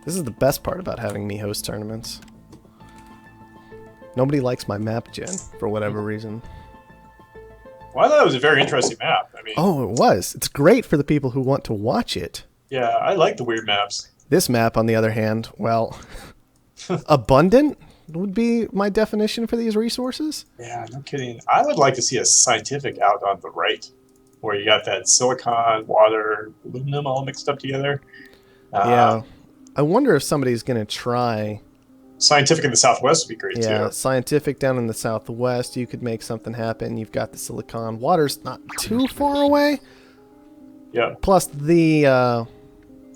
This is the best part about having me host tournaments. Nobody likes my map gen, for whatever reason. Well, I thought it was a very interesting map. I mean, oh, it was. It's great for the people who want to watch it. Yeah, I like the weird maps. This map, on the other hand, well, abundant would be my definition for these resources. Yeah, no kidding. I would like to see a scientific out on the right, where you got that silicon, water, aluminum all mixed up together. Yeah. I wonder if somebody's going to try... Scientific in the southwest would be great, too. Yeah, scientific down in the southwest, you could make something happen. You've got the silicon. Water's not too far away. Yeah. Plus the...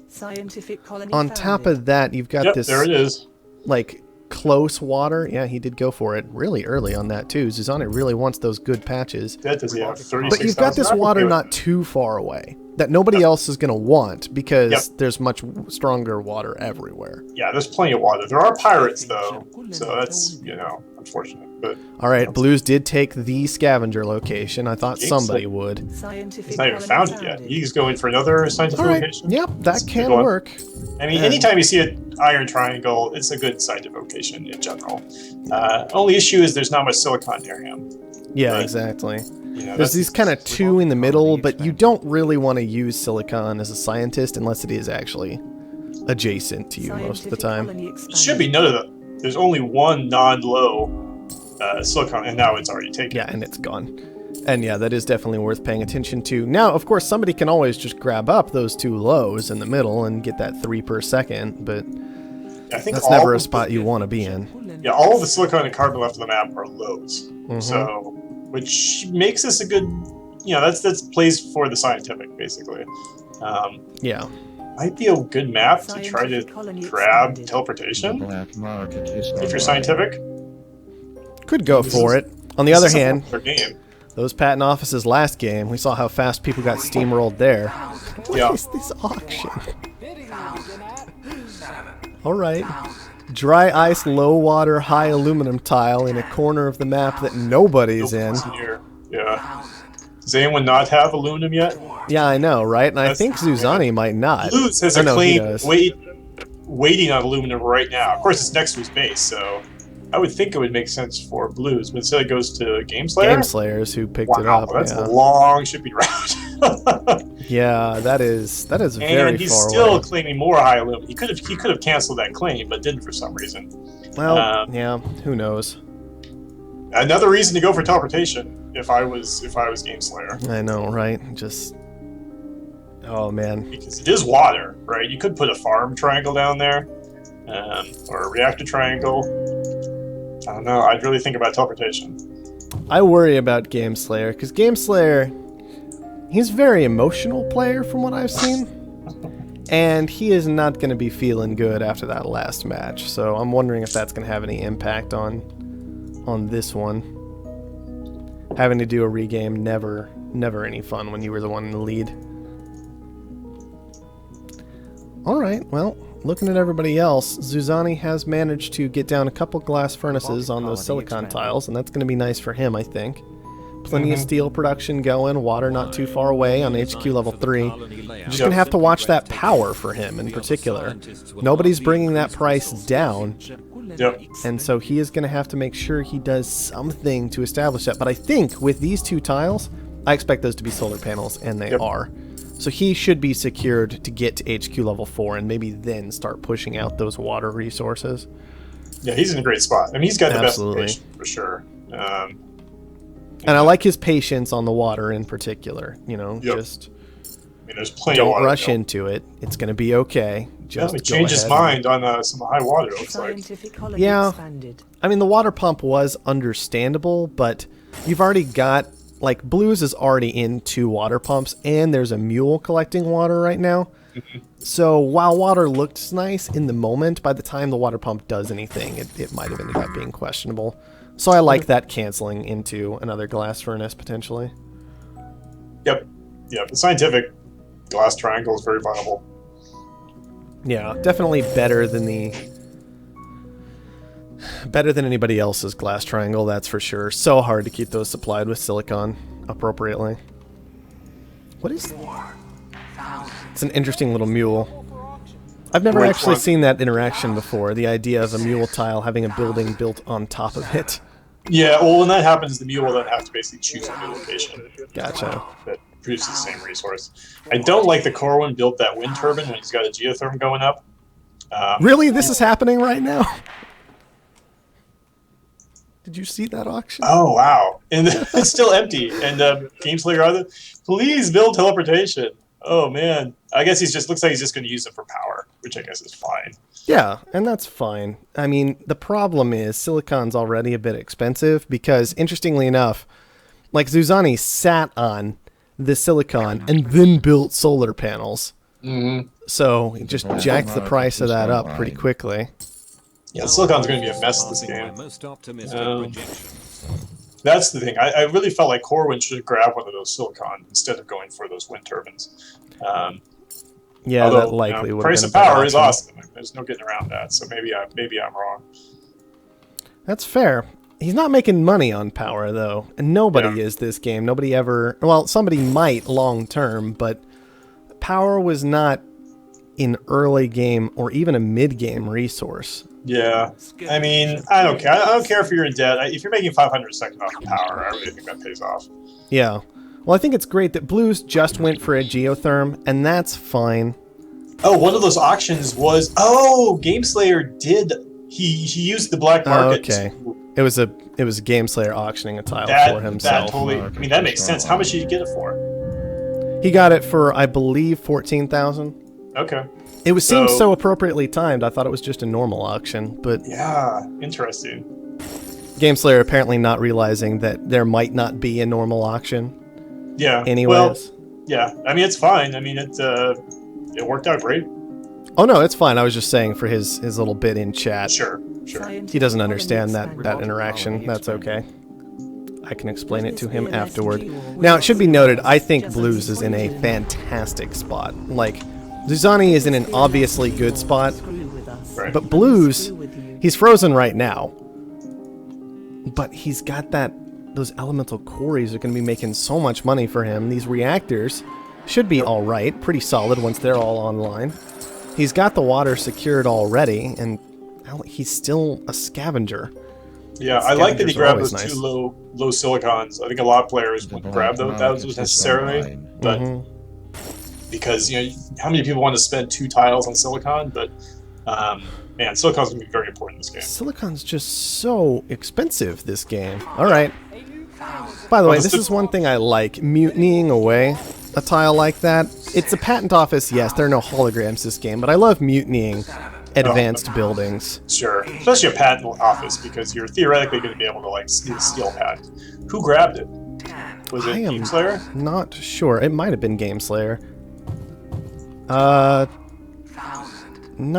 Scientific colony on top of that, you've got this... there it is. Like, close water. Yeah, he did go for it really early on that, too. Zuzani really wants those good patches. That does he have 36,000? But you've got this water not too far away that nobody else is going to want because there's much stronger water everywhere. Yeah, there's plenty of water. There are pirates, though, so that's, you know, unfortunate. But all right, Blues did take the scavenger location. I thought somebody would. He's not even found it yet. He's going for only scientific location. Yep, that can work. I mean, anytime you see an iron triangle, it's a good scientific location in general. Only issue is there's not much silicon near him. Yeah, but, exactly. You know, there's these kind of two in the middle, but you don't really want to use silicon as a scientist unless it is actually adjacent to you most of the time. It should be noted that there's only one non-low silicon, and now it's already taken. Yeah, and it's gone. And yeah, that is definitely worth paying attention to. Now, of course, somebody can always just grab up those two lows in the middle and get that 3 per second, but I think that's never a spot you want to be in. Yeah, all of the silicon and carbon left of the map are lows. So, which makes this a good, you know, that's plays for the scientific, basically. Yeah. Might be a good map to try to grab teleportation if you're scientific. Could go for it. On the other hand, game. Those patent offices last game, we saw how fast people got steamrolled there. What is this auction? Alright. Dry ice, low water, high aluminum tile in a corner of the map that nobody's in. Yeah. Does anyone not have aluminum yet? Yeah, I know, right? And I think Zuzani might not. Blues has a claim waiting on aluminum right now. Of course, it's next to his base, so I would think it would make sense for Blues, but instead it goes to Gameslayer? Gameslayers who picked it up. That's a long shipping route. Yeah, that is very far away. And he's still claiming more high aluminum. He could have canceled that claim, but didn't for some reason. Well, yeah, who knows? Another reason to go for teleportation if I was Gameslayer. I know, right? Just oh man. Because it is water, right? You could put a farm triangle down there, or a reactor triangle. I don't know. I'd really think about teleportation. I worry about Gameslayer because Gameslayer, he's a very emotional player from what I've seen, and he is not going to be feeling good after that last match. So I'm wondering if that's going to have any impact on this one. Having to do a regame, never any fun when you were the one in the lead. Alright, well, looking at everybody else, Zuzani has managed to get down a couple glass furnaces on those silicon tiles, and that's going to be nice for him, I think. Plenty of steel production going, water not too far away on HQ level 3. You're just going to have to watch that power for him in particular. Nobody's bringing that price down. Yep. And so he is going to have to make sure he does something to establish that. But I think with these two tiles, I expect those to be solar panels, and they are. So he should be secured to get to HQ level 4 and maybe then start pushing out those water resources. Yeah, he's in a great spot. I mean, he's got the best location for sure. And I like his patience on the water in particular. You know, just I mean, there's plenty of water. Don't rush into it. It's going to be okay. Just he changed his mind on some high water, it looks like. Yeah. I mean, the water pump was understandable, but you've already got, like, Blues is already in 2 water pumps, and there's a mule collecting water right now. So while water looks nice in the moment, by the time the water pump does anything, it might have ended up being questionable. So I like that canceling into another glass furnace, potentially. Yep. The scientific glass triangle is very viable. Yeah, definitely better than anybody else's glass triangle, that's for sure. So hard to keep those supplied with silicon appropriately. What is... It's an interesting little mule. I've never Which actually one? seen that interaction before, the idea of a mule tile having a building built on top of it. Yeah, well, when that happens, the mule will then have to basically choose a new location Gotcha. that produces the same resource. I don't like the Corwin built that wind turbine when he's got a geotherm going up. Really? This is happening right now? Did you see that auction? Oh, wow. And it's still empty. And Gameslayer, please build teleportation. Oh, man. I guess looks like he's just going to use it for power, which I guess is fine. Yeah, and that's fine. I mean, the problem is silicon's already a bit expensive because, interestingly enough, like Zuzani sat on the silicon and then built solar panels. Mm-hmm. So it just jacked the price of that up pretty quickly. Yeah, the silicon's going to be a mess this game. That's the thing. I really felt like Corwin should have grabbed one of those silicon instead of going for those wind turbines. Yeah, although, that likely would have price been of a better power is option. awesome. There's no getting around that. So maybe I'm wrong. That's fair. He's not making money on power, though. And nobody is this game. Nobody ever... Well, somebody might long term, but power was not an early game or even a mid-game resource. Yeah. I mean, I don't care. I don't care if you're in debt. If you're making 500 a second off of power, I really think that pays off. Yeah. Well, I think it's great that Blues just went for a geotherm, and that's fine. Oh, one of those auctions was... Oh, Gameslayer did... He used the black market. Okay. It was a Gameslayer auctioning a tile for himself. That totally... I mean, that makes sense. How much did you get it for? He got it for, I believe, 14,000. Okay. It seemed so appropriately timed. I thought it was just a normal auction, but... Yeah, interesting. Gameslayer apparently not realizing that there might not be a normal auction. Yeah. Anyways. Well, yeah. I mean, it's fine. I mean, it worked out great. Oh, no, it's fine. I was just saying for his little bit in chat. Sure. He doesn't understand that interaction. That's okay. I can explain it to him afterward. Now, it should be noted, I think Blues is in a fantastic spot. Like, Zuzani is in an obviously good spot, Right. but Blues, he's frozen right now. But he's got those elemental quarries are going to be making so much money for him. These reactors should be all right, pretty solid once they're all online. He's got the water secured already, and he's still a scavenger. Yeah, I like that he grabbed those nice. two low silicons. I think a lot of players wouldn't grab those necessarily, but because how many people want to spend 2 tiles on silicon? But man, silicon's gonna be very important in this game. Silicon's just so expensive this game. All right. By the way, this is one thing I like: mutinying away a tile like that. It's a patent office, yes. There are no holograms this game, but I love mutinying advanced buildings. Sure, especially a patent office because you're theoretically going to be able to steal patent. Who grabbed it? Was it Gameslayer? Not sure. It might have been Gameslayer. No,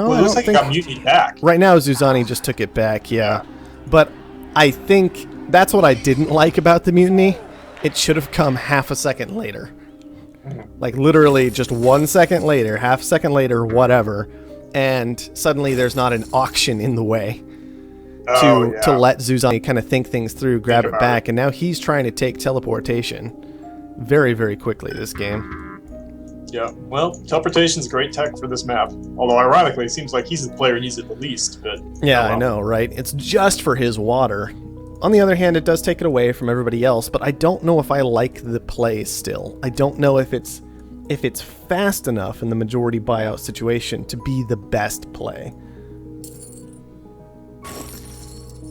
well, it looks like it got mutinied back. Right now, Zuzani just took it back, yeah. But I think that's what I didn't like about the mutiny. It should have come half a second later. Like, literally just 1 second later, half a second later, whatever. And suddenly there's not an auction in the way to let Zuzani kind of think things through, grab it back. And now he's trying to take teleportation very, very quickly this game. Yeah, well, teleportation's great tech for this map. Although, ironically, it seems like he's the player who needs it the least. But yeah, I know, right? It's just for his water. On the other hand, it does take it away from everybody else, but I don't know if I like the play still. I don't know if it's fast enough in the majority buyout situation to be the best play.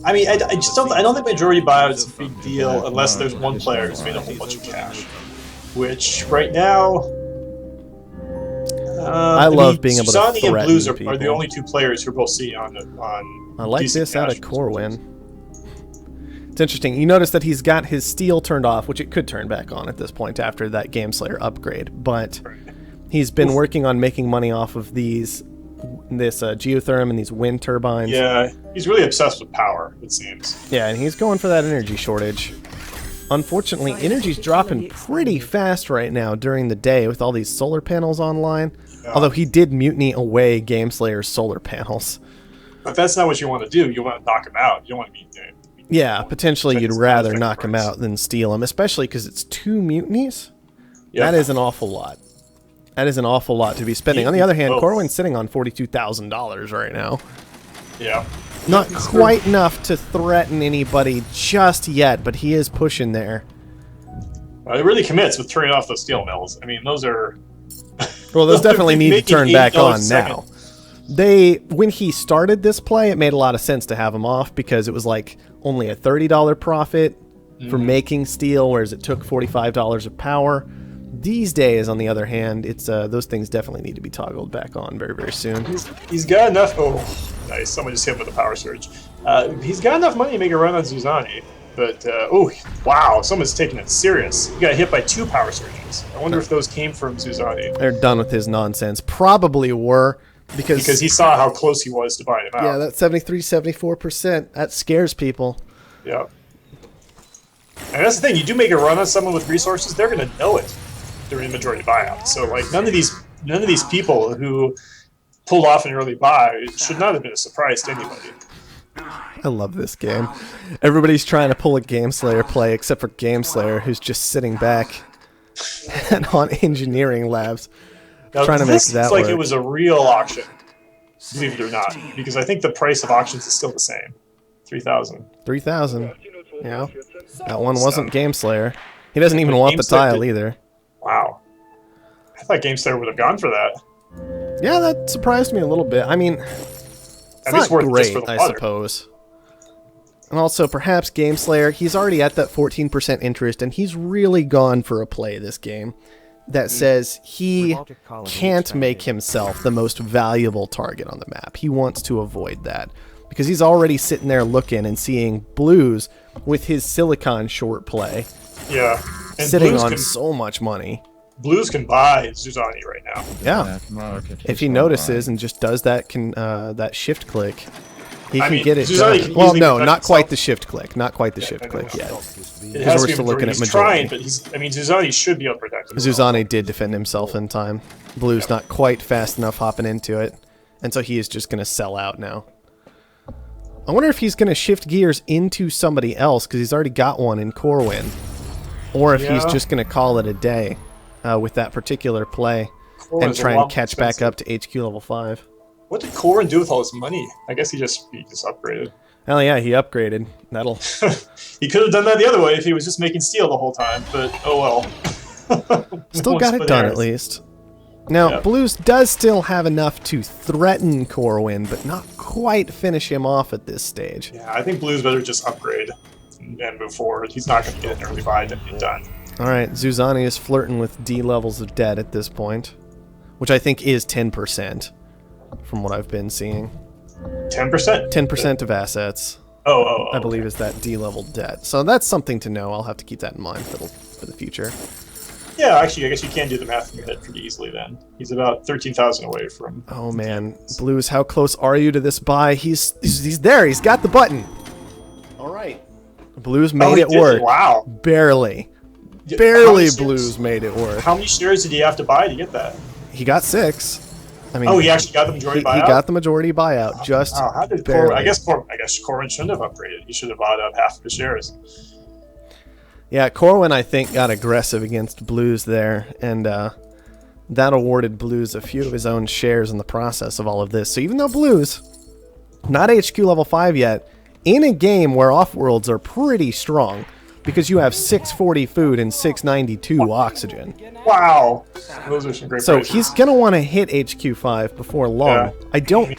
I mean, I don't think majority buyout is a big deal unless there's one player who's made a whole bunch of cash. Which, right now... I love being able to Zuzani and Blues are people. the only 2 players who are both seeing on I like this out of cash. Corwin. It's interesting. You notice that he's got his steel turned off, which it could turn back on at this point after that Gameslayer upgrade. But he's been working on making money off of this geotherm and these wind turbines. Yeah, he's really obsessed with power, it seems. Yeah, and he's going for that energy shortage. Unfortunately, energy's dropping pretty fast right now during the day with all these solar panels online. Yeah. Although he did mutiny away Gameslayer's solar panels. But that's not what you want to do. You want to knock him out. You don't want to be... Yeah, potentially you'd rather knock him out than steal him, especially because it's 2 mutinies. Yep. That is an awful lot. That is an awful lot to be spending. On the other hand, Corwin's sitting on $42,000 right now. Yeah. Not quite enough to threaten anybody just yet, but he is pushing there. It really commits with turning off those steel mills. I mean, those are... Well, those definitely need to turn back on now. When he started this play, it made a lot of sense to have him off because it was like only a $30 profit for making steel, whereas it took $45 of power. These days, on the other hand, it's those things definitely need to be toggled back on very, very soon. He's got enough... Oh, nice. Someone just hit him with a power surge. He's got enough money to make a run on Zuzani. But, oh, wow, someone's taking it serious. He got hit by 2 power surges. I wonder if those came from Zuzani. They're done with his nonsense. Probably were. Because he saw how close he was to buying him out. Yeah, that 73-74%. That scares people. Yeah. And that's the thing. You do make a run on someone with resources, they're going to know it during the majority buyout. So, like, none of these people who pulled off an early buy, it should not have been a surprise to anybody. I love this game. Everybody's trying to pull a Gameslayer play except for Gameslayer, who's just sitting back and on engineering labs now, trying to make that work. Like work. It was a real auction, believe it or not, because I think the price of auctions is still the same. 3,000. 3,000. Yeah. That one wasn't Gameslayer. He doesn't even want the tile either. Wow. I thought Gameslayer would have gone for that. Yeah, that surprised me a little bit. I mean, it's not great, I suppose. And also, perhaps Gameslayer, he's already at that 14% interest, and he's really gone for a play this game that says he can't make himself the most valuable target on the map. He wants to avoid that. Because he's already sitting there looking and seeing Blues with his Silicon short play. Yeah. And sitting on so much money. Blues can buy Zuzani right now. Yeah. If he notices and just does that that shift click, he can get it done. Well, no, not quite the shift click. Not quite the shift click yet. It has to be looking at majority. He's trying, but Zuzani should be able to protect him. Zuzani did defend himself in time. Blues not quite fast enough hopping into it. And so he is just going to sell out now. I wonder if he's going to shift gears into somebody else, because he's already got one in Corwin. Or if he's just going to call it a day with that particular play and try and catch back up to HQ level 5. What did Corwin do with all his money? I guess he just upgraded. Hell yeah, he upgraded. That'll... He could have done that the other way if he was just making steel the whole time, but oh well. Still got it done at least. Now, Blues does still have enough to threaten Corwin, but not quite finish him off at this stage. Yeah, I think Blues better just upgrade and move forward. He's not going to get an early buy to be done. Alright, Zuzani is flirting with D levels of debt at this point, which I think is 10% from what I've been seeing. 10%? 10% of assets. Oh, I believe is that D level debt. So that's something to know. I'll have to keep that in mind for the future. Yeah, actually, I guess you can do the math in your head pretty easily then. He's about 13,000 away from... Oh, man. Blues, how close are you to this buy? He's there. He's got the button. All right. Blues made it work. Wow. Barely. Barely Blues made it work. How many shares did he have to buy to get that? He got 6. I mean, he actually got the majority buyout? He got the majority buyout, just how did barely. I guess Corwin shouldn't have upgraded. He should have bought up half of the shares. Yeah, Corwin, I think, got aggressive against Blues there, and that awarded Blues a few of his own shares in the process of all of this. So even though Blues, not HQ level 5 yet, in a game where Offworlds are pretty strong, because you have 640 food and 692 oxygen. Wow. Those are some great prices. He's going to want to hit HQ 5 before long. Yeah. I don't...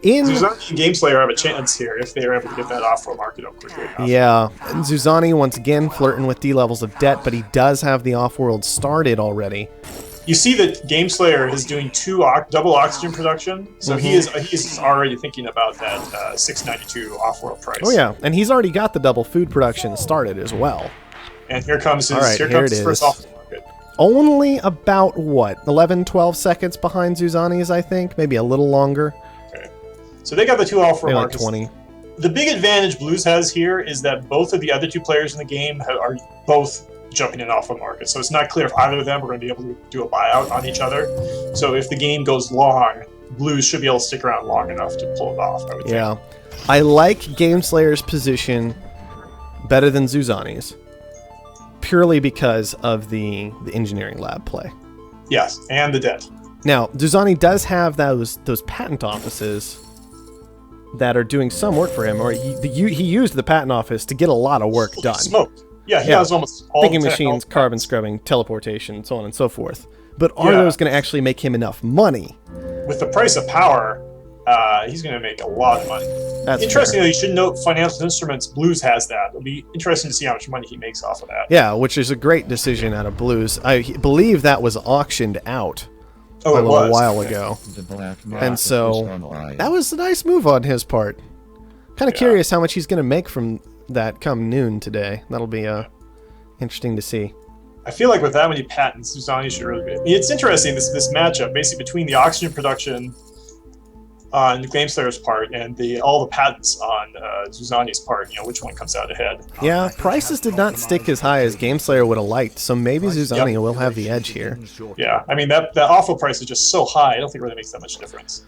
Zuzani and Gameslayer have a chance here if they are able to get that off-road market up quickly enough. Yeah, and Zuzani once again flirting with D levels of debt, but he does have the off-world started already. You see that Gameslayer is doing double oxygen production, so he's already thinking about that 692 off-world price. Oh yeah, and he's already got the double food production started as well. And here comes his, his first off-world market. Only about, what, 11, 12 seconds behind Zuzani's, I think? Maybe a little longer. So they got the 2 off-world like markets. 20. The big advantage Blues has here is that both of the other 2 players in the game are both jumping in off-world markets. So it's not clear if either of them are going to be able to do a buyout on each other. So if the game goes long, Blues should be able to stick around long enough to pull it off, I would think. Yeah. I like Gameslayer's position better than Zuzani's, purely because of the engineering lab play. Yes, and the debt. Now, Zuzani does have those patent offices that are doing some work for him, or he used the patent office to get a lot of work done. Smoked. Yeah, he has almost all thinking the machines, carbon scrubbing, teleportation, so on and so forth. But are those going to actually make him enough money? With the price of power, he's going to make a lot of money. That's Interestingly, you should note Financial Instruments Blues has that. It'll be interesting to see how much money he makes off of that. Yeah, which is a great decision out of Blues. I believe that was auctioned out a little while ago. And so that was a nice move on his part. Kind of curious how much he's going to make from that come noon today. That'll be interesting to see. I feel like with that many patents, Zuzani should really be. I mean, it's interesting, this matchup, basically between the oxygen production on Gameslayer's part and all the patents on Zuzani's part, which one comes out ahead. Yeah, prices did not stick as high as Gameslayer would have liked, so maybe Zuzani will have the edge here. Yeah, I mean, that awful price is just so high, I don't think it really makes that much difference.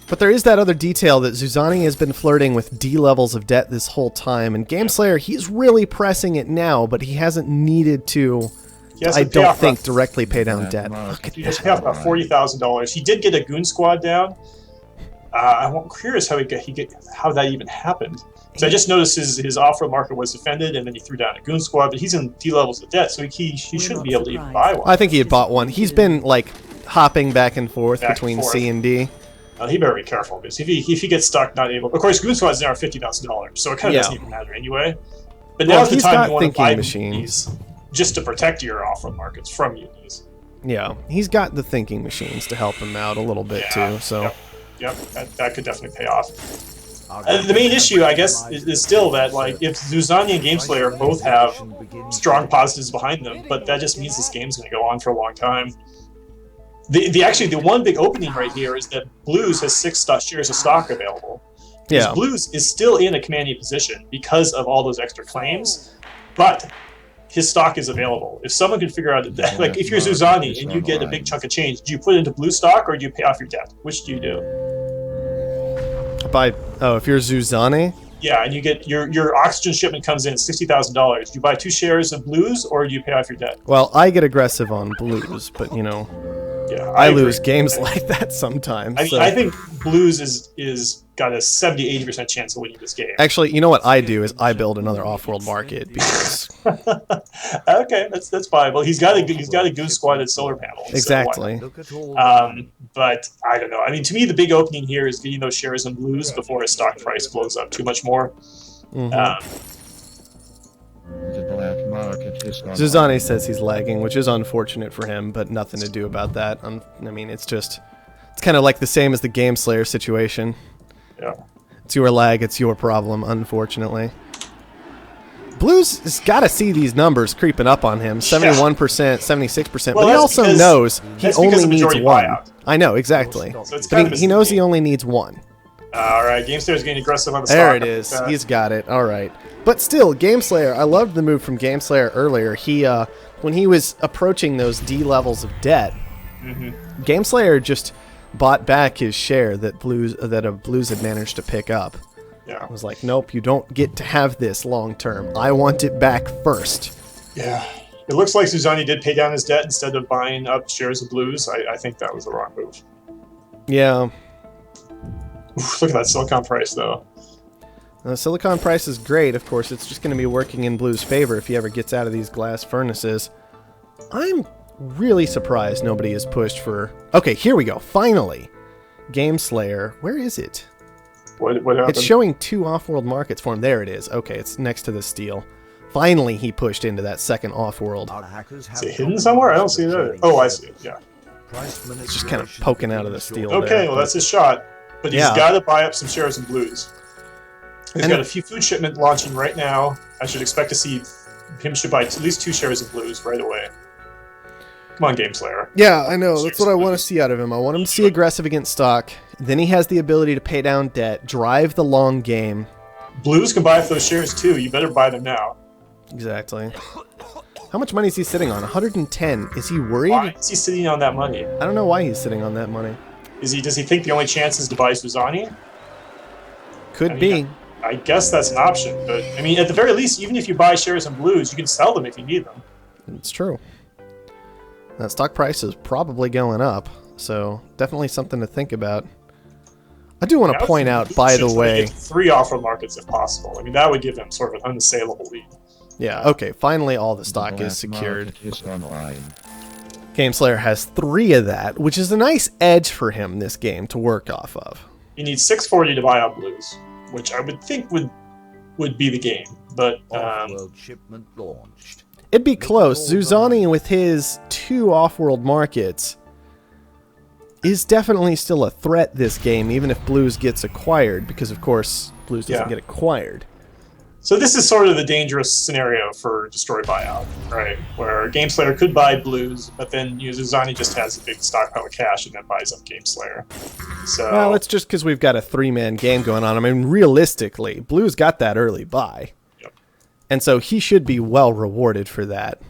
But there is that other detail that Zuzani has been flirting with D levels of debt this whole time, and Gameslayer, he's really pressing it now, but he hasn't needed to, I don't think, directly pay down debt. Look at he just paid off about $40,000. He did get a goon squad down. I'm curious how how that even happened. So I just noticed his offer market was defended, and then he threw down a goon squad, but he's in D levels of debt, so he shouldn't be able to even buy one. I think he had bought one. He's been, like, hopping back and forth between C and D. He better be careful, because if he gets stuck, not able... Of course, goon squads now are $50,000, so it kind of doesn't even matter anyway. But now's the time you want to buy machines just to protect your off-road markets from unis. Yeah, he's got the thinking machines to help him out a little bit too. So, yep, that could definitely pay off. The main issue, I guess, is still that if Zuzani and Gameslayer both have strong positives behind them, but that just means this game's going to go on for a long time. The one big opening right here is that Blues has 6 shares of stock available. Yeah. Blues is still in a commanding position because of all those extra claims, but his stock is available. If someone can figure out, like if you're Zuzani and you get a big chunk of change, do you put it into Blue stock or do you pay off your debt? Which do you do? If you're Zuzani? Yeah, and you get your oxygen shipment comes in at $60,000. Do you buy 2 shares of Blues or do you pay off your debt? Well, I get aggressive on Blues, but yeah, I lose games like that sometimes. I think Blues is got a 70-80% chance of winning this game. Actually, you know what I do is I build another Offworld market because. Okay, that's fine. Well, he's got a goose squatted solar panel. Exactly. But I don't know. I mean, to me, the big opening here is getting those shares in Blues before his stock price blows up too much more. Zuzani says he's lagging, which is unfortunate for him, but nothing to do about that. I mean, it's kind of like the same as the Gameslayer situation. Yeah. It's your lag, it's your problem, unfortunately. Blues has got to see these numbers creeping up on him, 71%, 76%, but he also knows he only needs 1. Buyout. I know, exactly. So he knows he only needs 1. All right, Gameslayer's getting aggressive on the stock. There it is. He's got it. All right. But still, Gameslayer, I loved the move from Gameslayer earlier. He, when he was approaching those D levels of debt, Gameslayer just bought back his share that Blues had managed to pick up. Yeah. I was like, nope, you don't get to have this long term. I want it back first. Yeah. It looks like Zuzani did pay down his debt instead of buying up shares of Blues. I think that was the wrong move. Yeah. Oof, look at that silicon price, though. Silicon price is great. Of course, it's just going to be working in Blue's favor if he ever gets out of these glass furnaces. I'm really surprised nobody has pushed for... Okay, here we go. Finally. Gameslayer. Where is it? What happened? It's showing 2 Offworld markets for him. There it is. Okay, it's next to the steel. Finally, he pushed into that second Offworld. Is it hidden somewhere? I don't see that. Oh, I see it. Yeah. It's just kind of poking out of the steel. Okay, there, well, that's his shot. But he's got to buy up some shares in Blues. He's got a few food shipment launching right now. I should expect to see him should buy at least 2 shares of Blues right away. Come on, Gameslayer. Yeah, I know. That's what I want to see out of him. I want him to see aggressive against stock. Then he has the ability to pay down debt, drive the long game. Blues can buy up those shares too. You better buy them now. Exactly. How much money is he sitting on? 110. Is he worried? Why is he sitting on that money? I don't know why he's sitting on that money. Does he think the only chance is to buy Zuzani? Could be. I guess that's an option, but I mean, at the very least, even if you buy shares in Blues, you can sell them if you need them. It's true. That stock price is probably going up, so definitely something to think about. I do want to point out, by the way... Get 3 Offworld markets if possible. I mean, that would give them sort of an unassailable lead. Yeah, okay, finally all the stock is secured. Gameslayer has 3 of that, which is a nice edge for him this game to work off of. You need 640 to buy out blues, which I would think would be the game, but... Offworld shipment launched. It'd be close. Zuzani, with his 2 Offworld markets, is definitely still a threat this game, even if Blues gets acquired, because of course Blues doesn't get acquired. So this is sort of the dangerous scenario for Destroy Buyout, right? Where Gameslayer could buy Blues, but then Zuzani just has a big stockpile of cash and then buys up Gameslayer. So well, it's just because we've got a 3-man game going on. I mean, realistically, Blues got that early buy. Yep. And so he should be well rewarded for that,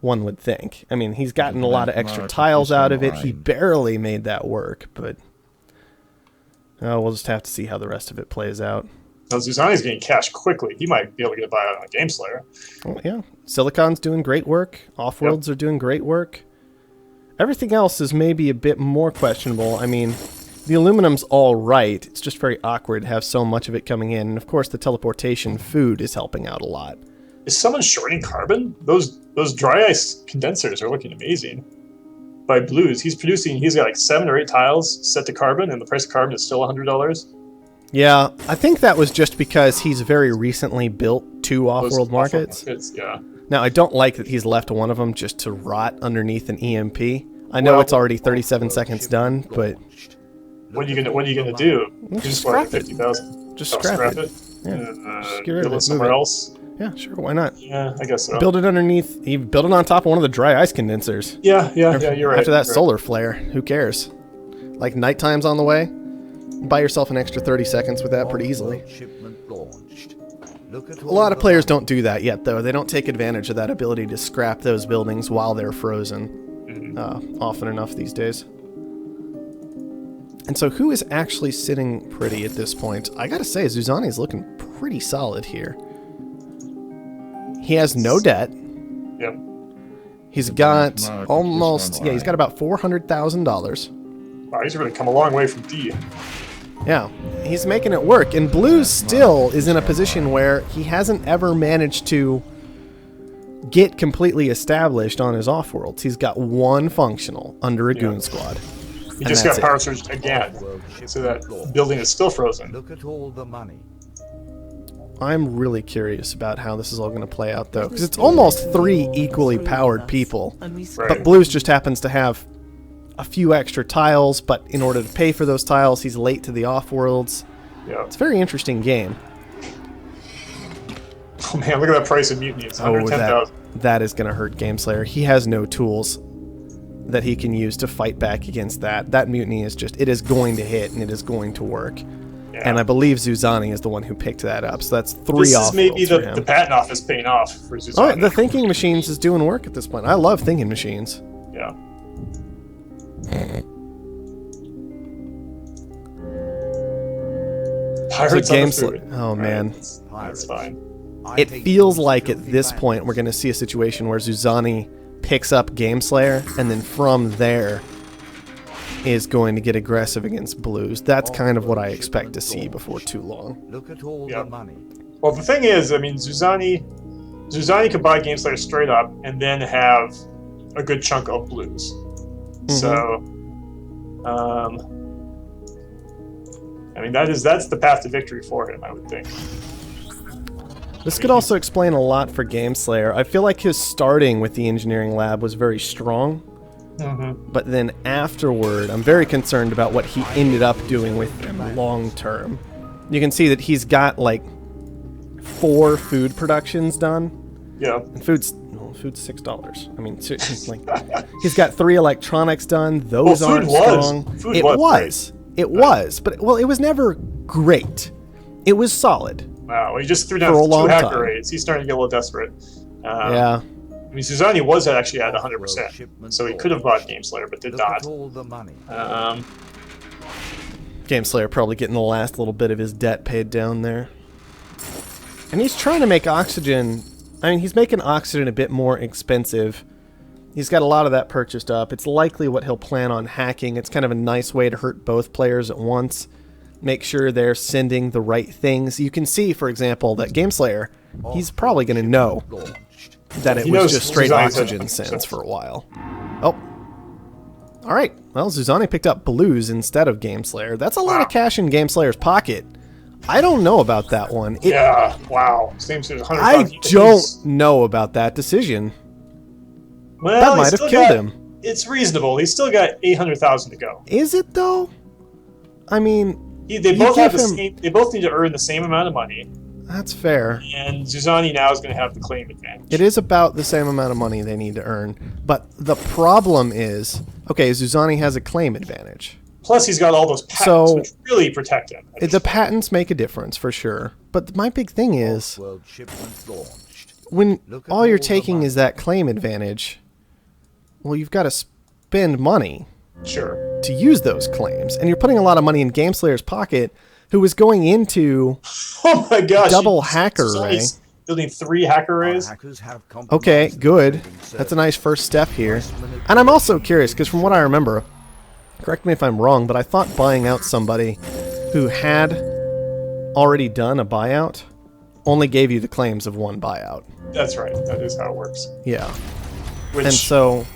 one would think. I mean, he's gotten a lot of extra tiles out of it. He barely made that work, but we'll just have to see how the rest of it plays out. Now, Zuzani's getting cash quickly. He might be able to get a buyout on a Gameslayer. Oh, yeah. Silicon's doing great work. Offworlds are doing great work. Everything else is maybe a bit more questionable. I mean, the aluminum's all right. It's just very awkward to have so much of it coming in. And, of course, the teleportation food is helping out a lot. Is someone shorting carbon? Those dry ice condensers are looking amazing. By Blues, he's got like 7 or 8 tiles set to carbon, and the price of carbon is still $100. Yeah, I think that was just because he's very recently built 2 Offworld markets. Yeah. Now, I don't like that he's left one of them just to rot underneath an EMP. I know it's already 37 seconds done, but... What are you gonna do? Just scrap it. 50,000. Just scrap it. Yeah. Just get rid of it. Somewhere else. Yeah, sure, why not? Yeah, I guess so. Build it underneath... You build it on top of one of the dry ice condensers. Yeah, you're right. After that solar flare, who cares? Like, nighttime's on the way. Buy yourself an extra 30 seconds with that pretty easily. A lot of players don't do that yet, though. They don't take advantage of that ability to scrap those buildings while they're frozen often enough these days. And so who is actually sitting pretty at this point? I gotta say, Zuzani's looking pretty solid here. He has no debt. Yep. He's got almost... Yeah, he's got about $400,000. Wow, he's really come a long way from D. Yeah, he's making it work, and Blues still is in a position where he hasn't ever managed to get completely established on his Offworlds. He's got 1 functional under a goon squad. He just got power surged again, so that building is still frozen. Look at all the money. I'm really curious about how this is all going to play out, though, because it's almost 3 equally powered people, but Blues just happens to have a few extra tiles, but in order to pay for those tiles, he's late to the Offworlds. Yeah. It's a very interesting game. Oh man, look at that price of Mutiny. It's 110,000. That is going to hurt Gameslayer. He has no tools that he can use to fight back against that. That Mutiny is just, it is going to hit, and it is going to work. Yeah. And I believe Zuzani is the one who picked that up, so that's 3 Offworlds. This is maybe the patent office paying off for Zuzani. Oh, the Thinking Machines is doing work at this point. I love Thinking Machines. Yeah. Pirates on the food. Oh man, that's fine. It feels like at this point we're going to see a situation where Zuzani picks up Gameslayer, and then from there is going to get aggressive against Blues. That's kind of what I expect to see before too long. Look at all the money. Well, the thing is, I mean, Zuzani could buy Gameslayer straight up and then have a good chunk of Blues. So, I mean, that's the path to victory for him, I would think. This could also explain a lot for Gameslayer. I feel like his starting with the engineering lab was very strong, but then afterward, I'm very concerned about what he ended up doing with them long term. You can see that he's got like 4 food productions done. Yeah. And food's $6. I mean, like, he's got 3 electronics done. Those aren't strong. It was, but well, it was never great. It was solid. Wow, well, he just threw down 2 hacker raids. He's starting to get a little desperate. Yeah. I mean, Zuzani was actually at 100%, so he could have bought Gameslayer, but did not. Gameslayer probably getting the last little bit of his debt paid down there. And he's trying to make oxygen... I mean, he's making oxygen a bit more expensive He's got a lot of that purchased up. It's likely what he'll plan on hacking. It's kind of a nice way to hurt both players at once. Make sure they're sending the right things. You can see, for example, that Gameslayer, he's probably going to know that it was just straight oxygen sends for a while. Oh. Alright, well, Zuzani picked up blues instead of Gameslayer. That's a lot of cash in Gameslayer's pocket. I don't know about that one. Yeah, wow. Seems to I don't know about that decision. Well, that might have killed him. It's reasonable. He's still got 800,000 to go. Is it, though? I mean... They both have the same, they both need to earn the same amount of money. That's fair. And Zuzani now is going to have the claim advantage. It is about the same amount of money they need to earn. But the problem is, okay, Zuzani has a claim advantage. Plus, he's got all those patents, which really protect him. The patents make a difference, for sure. But my big thing is, when all you're taking is that claim advantage, well, you've got to spend money. Sure. To use those claims, and you're putting a lot of money in Gameslayer's pocket, who was going into oh my gosh, double hacker ray. Building 3 hacker rays. Okay, good. That's a nice first step here. And I'm also curious because from what I remember, correct me if I'm wrong, but I thought buying out somebody who had already done a buyout only gave you the claims of one buyout. That's right. That is how it works. Yeah. Which, and so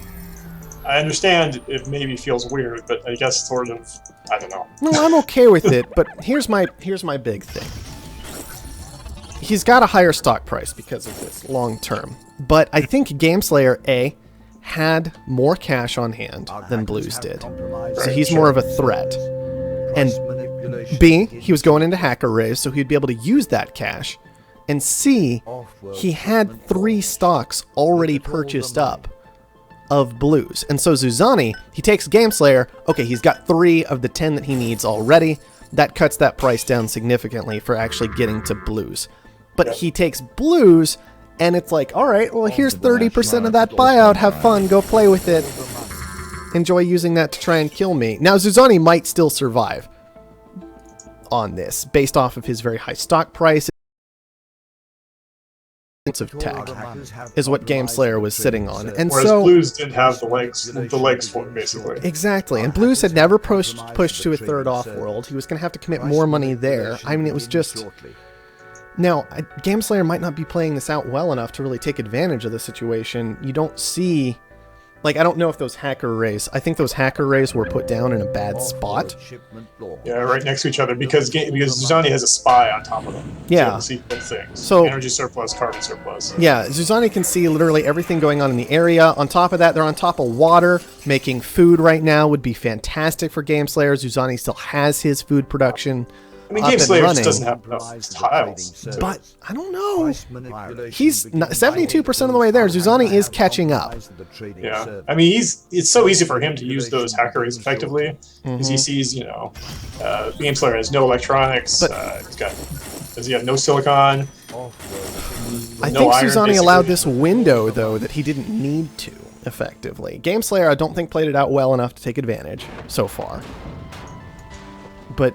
I understand it maybe feels weird, but I guess sort of, I don't know. No, I'm okay with it, but here's my big thing. He's got a higher stock price because of this long term, but I think Gameslayer A had more cash on hand than Blues did, so he's more of a threat. And B, he was going into hacker raise, so he'd be able to use that cash. And C, he had 3 stocks already purchased up of blues. And so Zuzani, he takes Gameslayer, okay, he's got 3 of the 10 that he needs already. That cuts that price down significantly for actually getting to blues. But he takes blues, and it's like, alright, well, here's 30% of that buyout, have fun, go play with it. Enjoy using that to try and kill me. Now, Zuzani might still survive on this, based off of his very high stock price. Of tech is what Gameslayer was sitting on, and whereas so Blues didn't have the legs for it, basically. Exactly, and Blues had never pushed to a third Offworld. He was going to have to commit more money there. I mean, it was just. Now, Gameslayer might not be playing this out well enough to really take advantage of the situation. You don't see. Like, I don't know if those hacker rays... I think those hacker rays were put down in a bad spot. Yeah, right next to each other, because Zuzani has a spy on top of them. Yeah. So you can see both things. So, energy surplus, carbon surplus. Yeah, Zuzani can see literally everything going on in the area. On top of that, they're on top of water. Making food right now would be fantastic for Gameslayer. Zuzani still has his food production. I mean, Gameslayer just doesn't have enough tiles. But, I don't know. He's 72% of the way there. Zuzani is catching up. Yeah. I mean, it's so easy for him to use those hacker rays effectively, because he sees, Gameslayer has no electronics, does he have no silicon? I think Zuzani allowed this window, though, that he didn't need to, effectively. Gameslayer, I don't think, played it out well enough to take advantage, so far. But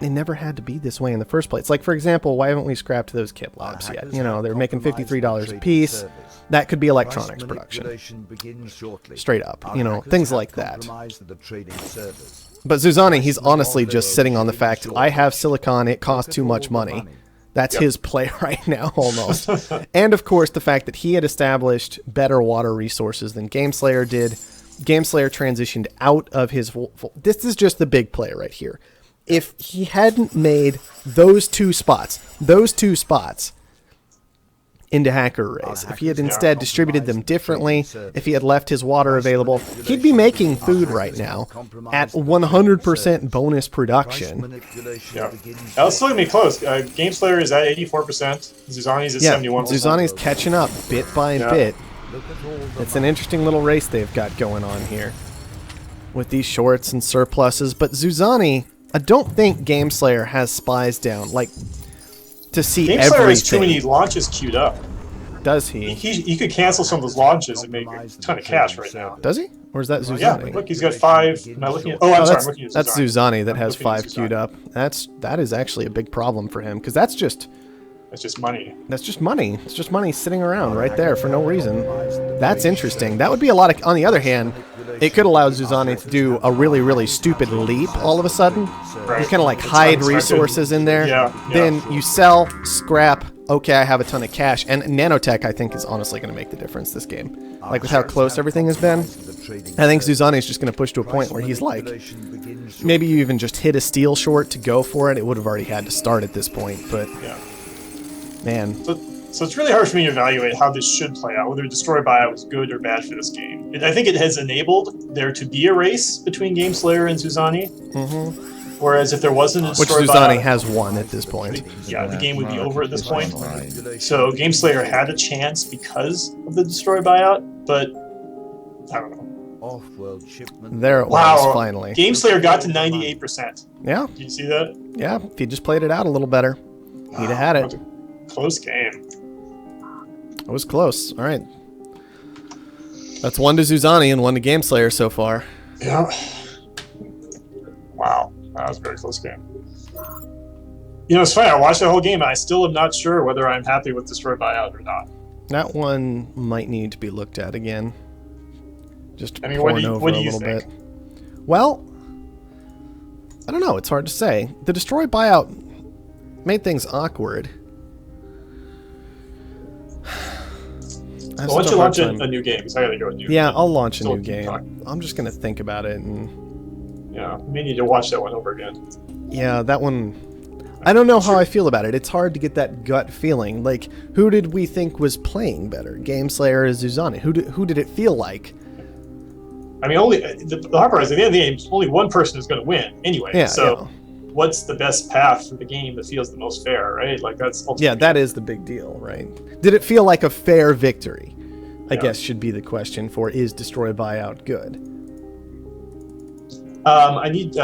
it never had to be this way in the first place. Like, for example, why haven't we scrapped those kit labs yet? You know, they're making $53 a piece. That could be electronics production. Straight up. You know, things like that. But Zuzani, he's honestly just sitting on the fact, I have silicon, it costs too much money. That's his play right now, almost. And, of course, the fact that he had established better water resources than Gameslayer did. Gameslayer transitioned out of his... This is just the big play right here. If he hadn't made those two spots into hacker rays, if he had instead distributed them differently, if he had left his water available, he'd be making food right now at 100% bonus production. Yeah. Now, it's still going to be close. Gameslayer is at 84%. Zuzani's at 71%. Zuzani's catching up bit by bit. It's an interesting little race they've got going on here with these shorts and surpluses. But Zuzani, I don't think Gameslayer has spies down, like, to see everything. Gameslayer has too many launches queued up. Does he? He could cancel some of those launches and make a ton of cash right now. Does he? Or is that Zuzani? Yeah, look, he's got 5. Am I looking at... Oh, I'm sorry, I'm looking at Zuzani. That's Zuzani that has 5 queued up. That is actually a big problem for him, because that's just It's just money. That's just money. It's just money sitting around right there for no reason. That's interesting. That would be a lot of... On the other hand, it could allow Zuzani to do a really, really stupid leap all of a sudden. Right. You kind of like It's hide unexpected. resources in there. Yeah, Then you sell, scrap, okay, I have a ton of cash. And nanotech, I think, is honestly going to make the difference this game. Like with how close everything has been, I think Zuzani is just going to push to a point where he's like... Maybe you even just hit a steel short to go for it. It would have already had to start at this point, but... Yeah. Man. So it's really hard for me to evaluate how this should play out, whether Destroy Buyout was good or bad for this game. I think it has enabled there to be a race between Gameslayer and Zuzani. Mm-hmm. Whereas if there wasn't a Which Destroy Zuzani Buyout, has won at this point. yeah, the game would be over at this point. So Gameslayer had a chance because of the Destroy Buyout, but I don't know. Off-world shipment. There it was, finally. Gameslayer got to 98%. Yeah, Did you see that? yeah. If he just played it out a little better, he'd have had it. Close game. It was close. All right. That's 1 to Zuzani and 1 to Gameslayer so far. Yeah. Wow. That was a very close game. You know, it's funny. I watched the whole game, and I still am not sure whether I'm happy with Destroy Buyout or not. That one might need to be looked at again. Just I mean, pouring what do over a you little think? bit. Well, I don't know. It's hard to say. The Destroy Buyout made things awkward. I have Well, why such don't you launch hard time. a new game? Because I gotta go new. Yeah, I'll launch a Still new keep game. talking. I'm just gonna think about it, and Yeah, we may need to watch that one over again. yeah, that one. I don't know how I feel about it. It's hard to get that gut feeling. Like, who did we think was playing better, Gameslayer or Zuzani? Who did it feel like? I mean, only the hard part is at the end of the game, only one person is going to win anyway. Yeah, so, yeah. what's the best path for the game that feels the most fair, right? Like that's ultimately Yeah, that is the big deal, right? Did it feel like a fair victory? I Yeah. guess should be the question for is Destroy Buyout good? I need.